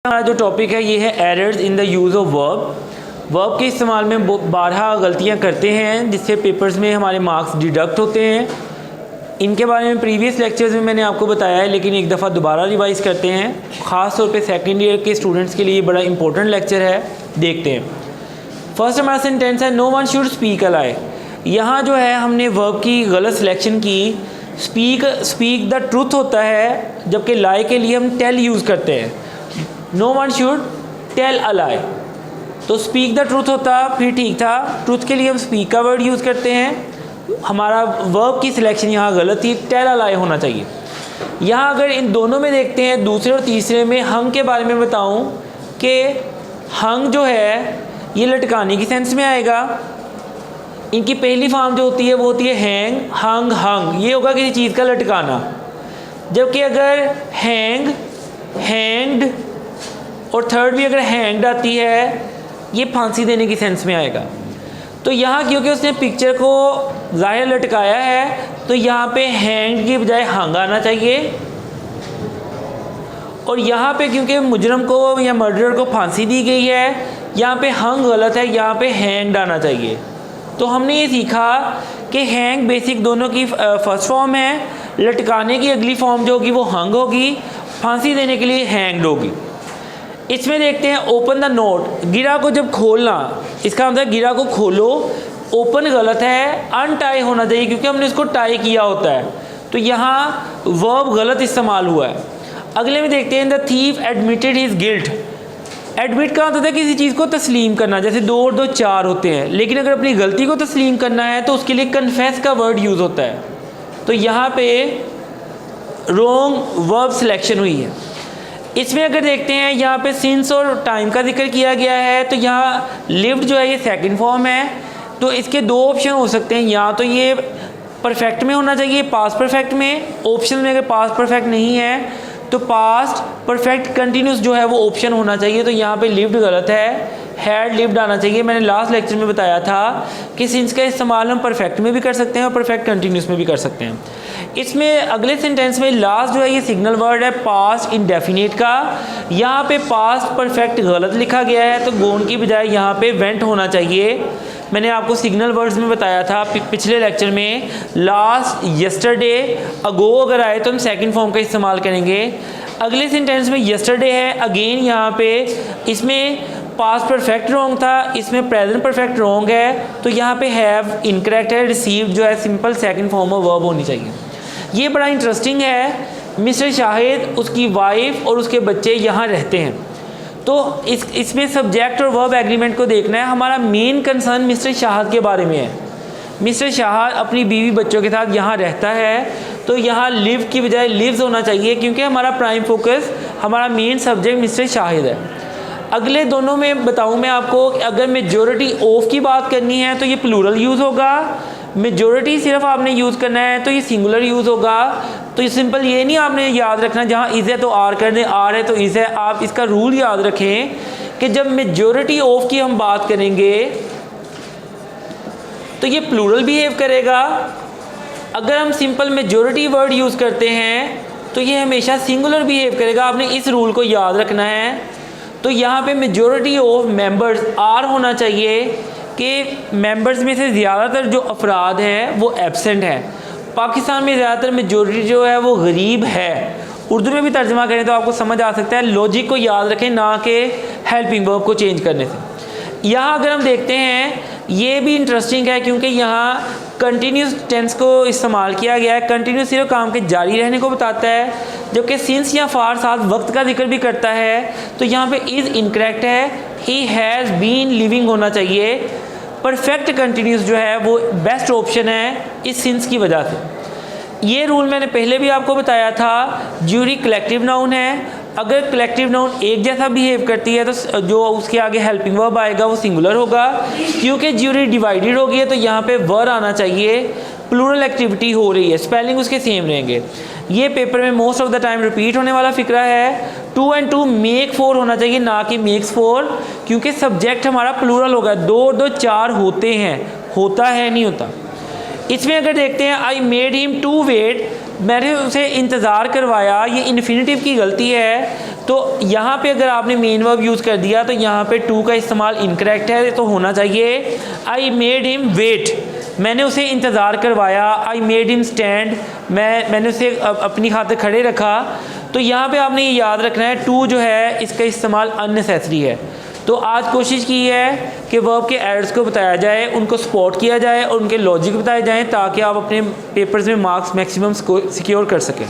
हमारा जो टॉपिक है ये है errors in the use of verb के इस्तेमाल में 12 गलतियां करते हैं जिससे पेपर्स में हमारे मार्क्स डिडक्ट होते हैं। इनके बारे में प्रीवियस लेक्चर्स में मैंने आपको बताया है, लेकिन एक दफ़ा दोबारा रिवाइज करते हैं। ख़ास तौर पे सेकेंड ईयर के स्टूडेंट्स के लिए बड़ा इंपॉर्टेंट लेक्चर है। देखते हैं। फर्स्ट हमारा सेंटेंस है no one should speak a lie. यहाँ जो है हमने वर्ब की गलत सिलेक्शन की। स्पीक द ट्रूथ होता है, जबकि लाई के लिए हम टेल यूज़ करते हैं। No one should tell a lie, तो स्पीक द ट्रूथ होता फिर ठीक था। ट्रूथ के लिए हम स्पीक का वर्ड यूज़ करते हैं। हमारा वर्ब की सिलेक्शन यहाँ गलत थी, टेल अ लाई होना चाहिए। यहाँ अगर इन दोनों में देखते हैं, दूसरे और तीसरे में हंग के बारे में बताऊँ कि हंग जो है ये लटकाने की सेंस में आएगा। इनकी पहली फॉर्म जो होती है वो होती है हैंग, हंग, हंग, ये होगा किसी चीज़ का लटकाना। जबकि अगर हैंग, हैंग्ड और थर्ड भी अगर हैंग्ड आती है, ये फांसी देने की सेंस में आएगा। तो यहाँ क्योंकि उसने पिक्चर को ज़ाहिर लटकाया है, तो यहाँ पे हैंग्ड की बजाय हंग आना चाहिए। और यहाँ पे क्योंकि मुजरम को या मर्डरर को फांसी दी गई है, यहाँ पे हंग गलत है, यहाँ पे हैंग्ड आना चाहिए। तो हमने ये सीखा कि हैंग बेसिक दोनों की फर्स्ट फॉर्म है, लटकाने की अगली फॉर्म जो होगी वो हंग होगी, फांसी देने के लिए हैंग्ड होगी। इसमें देखते हैं ओपन द नोट, गिरा को जब खोलना, इसका मतलब गिरा को खोलो। ओपन गलत है, अनटाई होना चाहिए क्योंकि हमने इसको टाई किया होता है। तो यहाँ वर्ब गलत इस्तेमाल हुआ है। अगले में देखते हैं the thief admitted his guilt. Admit का होता है किसी चीज़ को तस्लीम करना, जैसे 2 और 2 4 होते हैं। लेकिन अगर अपनी गलती को तस्लीम करना है तो उसके लिए कन्फेस का वर्ड यूज़ होता है। तो यहाँ पे रॉन्ग वर्ब सिलेक्शन हुई है। इसमें अगर देखते हैं यहाँ पे सिंस और टाइम का जिक्र किया गया है, तो यहाँ लिव्ड जो है ये सेकंड फॉर्म है। तो इसके 2 ऑप्शन हो सकते हैं, या तो ये परफेक्ट में होना चाहिए, पास्ट परफेक्ट में। ऑप्शन में अगर पास्ट परफेक्ट नहीं है तो पास्ट परफेक्ट कंटिन्यूस जो है वो ऑप्शन होना चाहिए। तो यहाँ पे लिव्ड गलत है, हैड लिव्ड आना चाहिए। मैंने लास्ट लेक्चर में बताया था कि सिंस का इस्तेमाल हम परफेक्ट में भी कर सकते हैं और परफेक्ट कंटिन्यूस में भी कर सकते हैं। इसमें अगले सेंटेंस में लास्ट जो है ये सिग्नल वर्ड है पास्ट इंडेफिनिट का। यहाँ पे पास्ट परफेक्ट गलत लिखा गया है, तो गोन की बजाय यहाँ पे वेंट होना चाहिए। मैंने आपको सिग्नल वर्ड्स में बताया था पिछले लेक्चर में, लास्ट, यस्टरडे, अगो अगर आए तो हम सेकंड फॉर्म का इस्तेमाल करेंगे। अगले सेंटेंस में यस्टरडे है, अगेन यहाँ पे इसमें पास्ट परफेक्ट रॉन्ग था, इसमें प्रेजेंट परफेक्ट रॉन्ग है। तो यहाँ पे हैव इनकरेक्ट है, रिसीव जो है simple second form of verb होनी चाहिए। ये बड़ा इंटरेस्टिंग है। मिस्टर शाहिद, उसकी वाइफ और उसके बच्चे यहाँ रहते हैं। तो इसमें सब्जेक्ट और वर्ब एग्रीमेंट को देखना है। हमारा मेन कंसर्न मिस्टर शाहिद के बारे में है। मिस्टर शाहिद अपनी बीवी बच्चों के साथ यहाँ रहता है, तो यहाँ लिव की बजाय लिव्स होना चाहिए क्योंकि हमारा प्राइम फोकस, हमारा मेन सब्जेक्ट मिस्टर शाहिद है। अगले दोनों में बताऊँ मैं आपको, अगर मेजॉरिटी ऑफ की बात करनी है तो ये प्लूरल यूज़ होगा। मेजॉरिटी सिर्फ आपने यूज़ करना है तो ये सिंगुलर यूज़ होगा। तो ये सिंपल ये नहीं आपने याद रखना जहाँ इज़ है तो आर कर दें, आर है तो इज़ है। आप इसका रूल याद रखें कि जब मेजॉरिटी ऑफ की हम बात करेंगे तो ये प्लूरल बिहेव करेगा। अगर हम सिंपल मेजॉरिटी वर्ड यूज़ करते हैं तो ये हमेशा सिंगुलर बिहेव करेगा। आपने इस रूल को याद रखना है। तो यहाँ पे मेजॉरिटी ऑफ मेंबर्स आर होना चाहिए कि मेंबर्स में से ज़्यादातर जो अफराद हैं वो एब्सेंट हैं। पाकिस्तान में ज़्यादातर मेजॉरिटी जो है वो गरीब है। उर्दू में भी तर्जमा करें तो आपको समझ आ सकता है। लॉजिक को याद रखें, ना कि हेल्पिंग वर्ब को चेंज करने से। यहाँ अगर हम देखते हैं, ये भी इंटरेस्टिंग है क्योंकि यहाँ कंटिन्यूस टेंस को इस्तेमाल किया गया है। कंटिन्यूस सिर्फ काम के जारी रहने को बताता है, जबकि सिंस या फार साथ वक्त का जिक्र भी करता है। तो यहाँ पे इज़ इनकरेक्ट है, ही हैज़ बीन लिविंग होना चाहिए। परफेक्ट कंटिन्यूस जो है वो बेस्ट ऑप्शन है इस सिंस की वजह से। ये रूल मैंने पहले भी आपको बताया था। ज्यूरी कलेक्टिव नाउन है। अगर कलेक्टिव नाउन एक जैसा बिहेव करती है तो जो उसके आगे हेल्पिंग वर्ब आएगा वो सिंगुलर होगा। क्योंकि ज्यूरी डिवाइडेड होगी है तो यहाँ पे वर आना चाहिए। प्लूरल एक्टिविटी हो रही है, स्पेलिंग उसके सेम रहेंगे। ये पेपर में most of the time repeat होने वाला फिक्रा है। 2 and 2 मेक 4 होना चाहिए, ना कि मेक्स 4, क्योंकि सब्जेक्ट हमारा प्लूरल होगा। 2 और 2 4 होते हैं, होता है नहीं होता। इसमें अगर देखते हैं I made him to wait, मैंने उसे इंतज़ार करवाया, ये इन्फिनेटिव की गलती है। तो यहाँ पे अगर आपने मेन वर्ब यूज़ कर दिया तो यहाँ पे टू का इस्तेमाल इनकरेक्ट है, तो होना चाहिए आई मेड हिम वेट, मैंने उसे इंतज़ार करवाया। आई मेड हिम स्टैंड, मैंने उसे अपनी खातिर खड़े रखा। तो यहाँ पे आपने ये याद रखना है टू जो है इसका इस्तेमाल अननेसेसरी है। तो आज कोशिश की है कि वर्ब के एड्स को बताया जाए, उनको सपोर्ट किया जाए और उनके लॉजिक बताए जाएँ ताकि आप अपने पेपर्स में मार्क्स मैक्सिमम सिक्योर कर सकें।